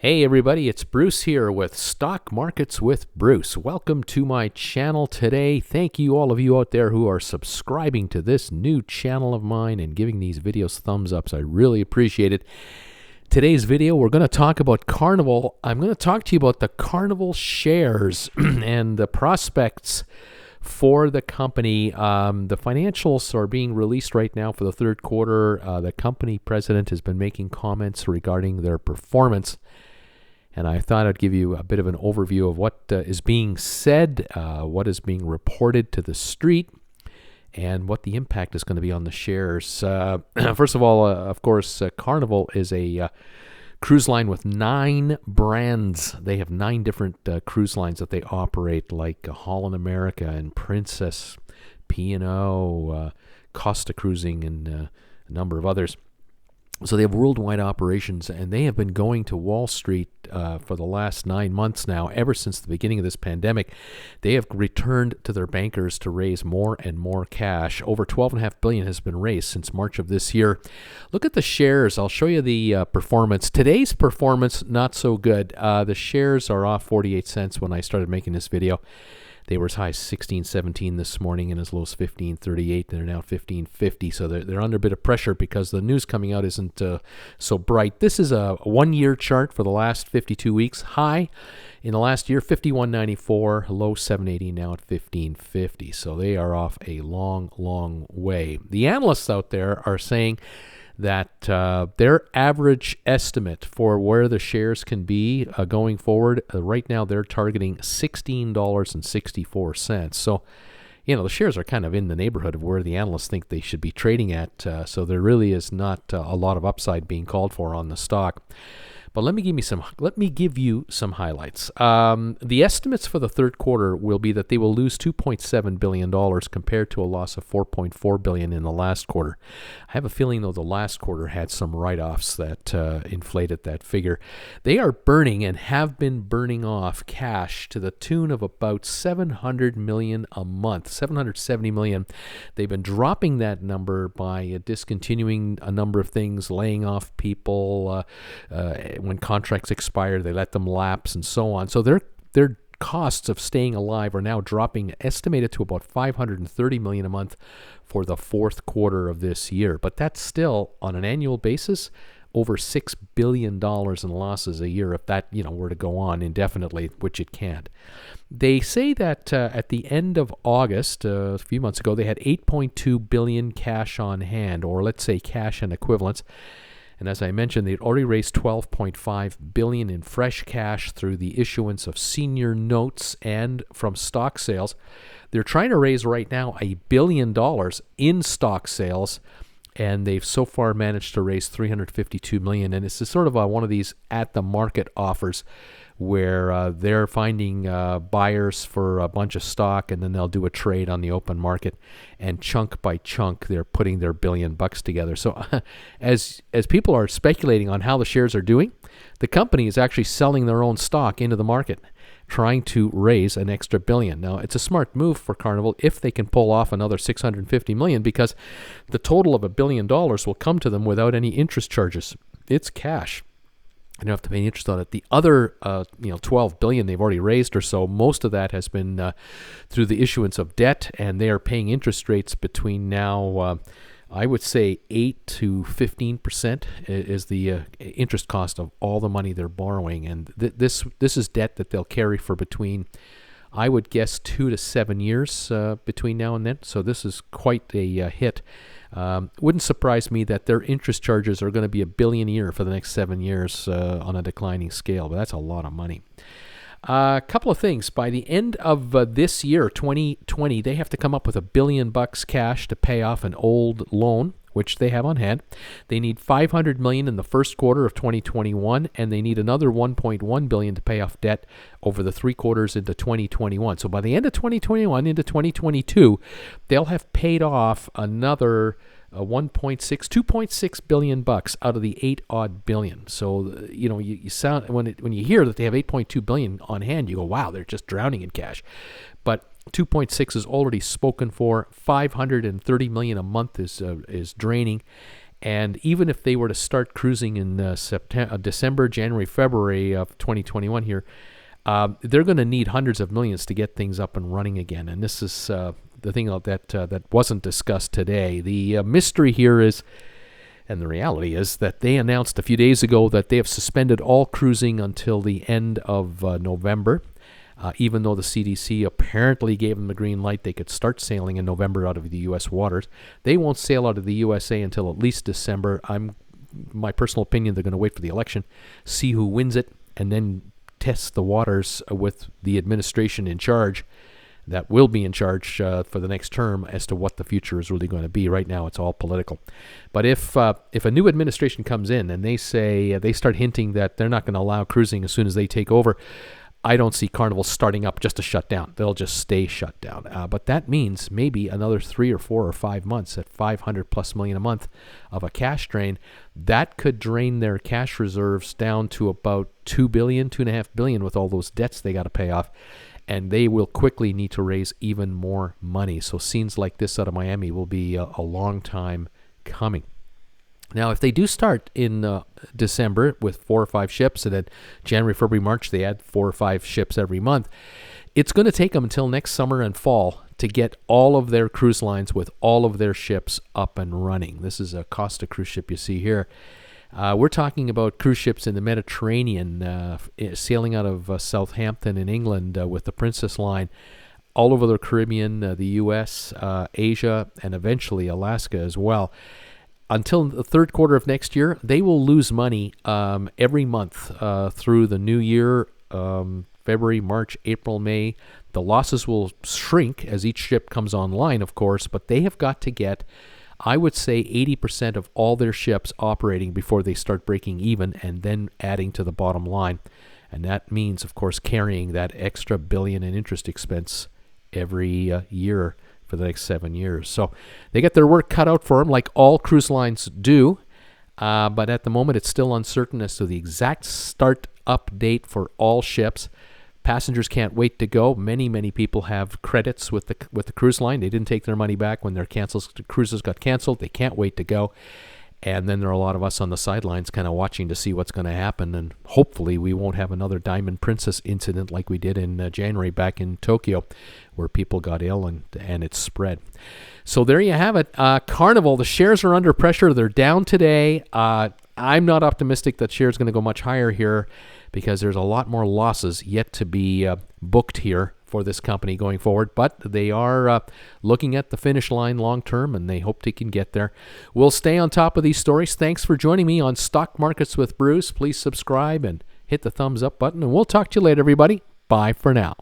Hey everybody, it's Bruce here with Stock Markets with Bruce. Welcome to my channel today. Thank you all of you out there who are subscribing to this new channel of mine and giving these videos thumbs ups. I really appreciate it. Today's video, we're going to talk about Carnival. I'm going to talk to you about the Carnival shares and the prospects for the company. The financials are being released right now for the third quarter. The company president has been making comments regarding their performance. And I thought I'd give you a bit of an overview of what is being said, what is being reported to the street, and what the impact is going to be on the shares. First of all, of course, Carnival is a cruise line with 9 brands. They have 9 different cruise lines that they operate, like Holland America and Princess, P&O, Costa Cruising, and a number of others. So they have worldwide operations, and they have been going to Wall Street for the last 9 months now, ever since the beginning of this pandemic. They have returned to their bankers to raise more and more cash. Over $12.5 billion has been raised since March of this year. Look at the shares. I'll show you the performance. Today's performance, not so good. The shares are off 48 cents when I started making this video. They were as high as 16.17 this morning and as low as 15.38. They're now 15.50, so they're under a bit of pressure because the news coming out isn't so bright. This is a one-year chart for the last 52 weeks. High in the last year, 51.94, low 7.80, now at 15.50. So they are off a long, long way. The analysts out there are saying that their average estimate for where the shares can be going forward, right now they're targeting $16.64. So, the shares are kind of in the neighborhood of where the analysts think they should be trading at. So there really is not a lot of upside being called for on the stock. But let me give you some highlights. The estimates for the third quarter will be that they will lose $2.7 billion compared to a loss of $4.4 billion in the last quarter. I have a feeling, though, the last quarter had some write-offs that inflated that figure. They are burning and have been burning off cash to the tune of about $700 million a month, $770 million. They've been dropping that number by discontinuing a number of things, laying off people, when contracts expire, they let them lapse and so on. So their costs of staying alive are now dropping, estimated to about $530 million a month for the fourth quarter of this year. But that's still, on an annual basis, over $6 billion in losses a year if that were to go on indefinitely, which it can't. They say that at the end of August, a few months ago, they had $8.2 billion cash on hand, or let's say cash and equivalents. And as I mentioned, they'd already raised $12.5 billion in fresh cash through the issuance of senior notes and from stock sales. They're trying to raise right now $1 billion in stock sales, and they've so far managed to raise $352 million. And it's sort of one of these at-the-market offers where they're finding buyers for a bunch of stock, and then they'll do a trade on the open market, and chunk by chunk they're putting their $1 billion together. So as people are speculating on how the shares are doing, the company is actually selling their own stock into the market, trying to raise an extra $1 billion. Now, it's a smart move for Carnival if they can pull off another $650 million, because the total of $1 billion will come to them without any interest charges. It's cash. You don't have to pay any interest on it. The other, $12 billion they've already raised or so, most of that has been through the issuance of debt, and they are paying interest rates between now, I would say 8 to 15% is the interest cost of all the money they're borrowing, and this is debt that they'll carry for between, I would guess, 2 to 7 years between now and then. So this is quite a hit. Wouldn't surprise me that their interest charges are going to be $1 billion a year for the next 7 years on a declining scale, but that's a lot of money. A couple of things. By the end of this year, 2020, they have to come up with $1 billion cash to pay off an old loan, which they have on hand. They need $500 million in the first quarter of 2021, and they need another $1.1 billion to pay off debt over the 3 quarters into 2021. So by the end of 2021 into 2022, they'll have paid off another $2.6 billion out of the $8 billion. So you sound when you hear that they have $8.2 billion on hand, you go, wow, they're just drowning in cash. But 2.6 is already spoken for. $530 million a month is draining, And even if they were to start cruising in December, January, February of 2021 here, they're going to need hundreds of millions to get things up and running again. And this is the thing that wasn't discussed today. The mystery here is, and the reality is, that they announced a few days ago that they have suspended all cruising until the end of November. Even though the CDC apparently gave them the green light, they could start sailing in November out of the U.S. waters. They won't sail out of the USA until at least December. My personal opinion, they're going to wait for the election, see who wins it, and then test the waters with the administration in charge that will be in charge for the next term as to what the future is really going to be. Right now, it's all political. But if a new administration comes in and they start hinting that they're not going to allow cruising as soon as they take over, I don't see Carnival starting up just to shut down. They'll just stay shut down. But that means maybe another 3 or 4 or 5 months at $500+ million a month of a cash drain. That could drain their cash reserves down to about $2 billion, $2.5 billion with all those debts they got to pay off. And they will quickly need to raise even more money. So scenes like this out of Miami will be a long time coming. Now, if they do start in December with 4 or 5 ships, and then January, February, March, they add 4 or 5 ships every month, it's going to take them until next summer and fall to get all of their cruise lines with all of their ships up and running. This is a Costa cruise ship you see here. We're talking about cruise ships in the Mediterranean, sailing out of Southampton in England with the Princess Line, all over the Caribbean, the U.S., Asia, and eventually Alaska as well. Until the third quarter of next year, they will lose money every month through the new year, February, March, April, May. The losses will shrink as each ship comes online, of course, but they have got to get, I would say, 80% of all their ships operating before they start breaking even and then adding to the bottom line. And that means, of course, carrying that extra $1 billion in interest expense every year for the next 7 years. So they get their work cut out for them, like all cruise lines do. But at the moment, it's still uncertain as to the exact start-up date for all ships. Passengers can't wait to go. Many, many people have credits with the cruise line. They didn't take their money back when their cruises got canceled. They can't wait to go. And then there are a lot of us on the sidelines kind of watching to see what's going to happen. And hopefully we won't have another Diamond Princess incident like we did in January back in Tokyo, where people got ill and it spread. So there you have it. Carnival, the shares are under pressure. They're down today. I'm not optimistic that shares going to go much higher here because there's a lot more losses yet to be booked here for this company going forward, but they are looking at the finish line long term, and they hope they can get there. We'll stay on top of these stories. Thanks for joining me on Stock Markets with Bruce. Please subscribe and hit the thumbs up button, and we'll talk to you later, everybody. Bye for now.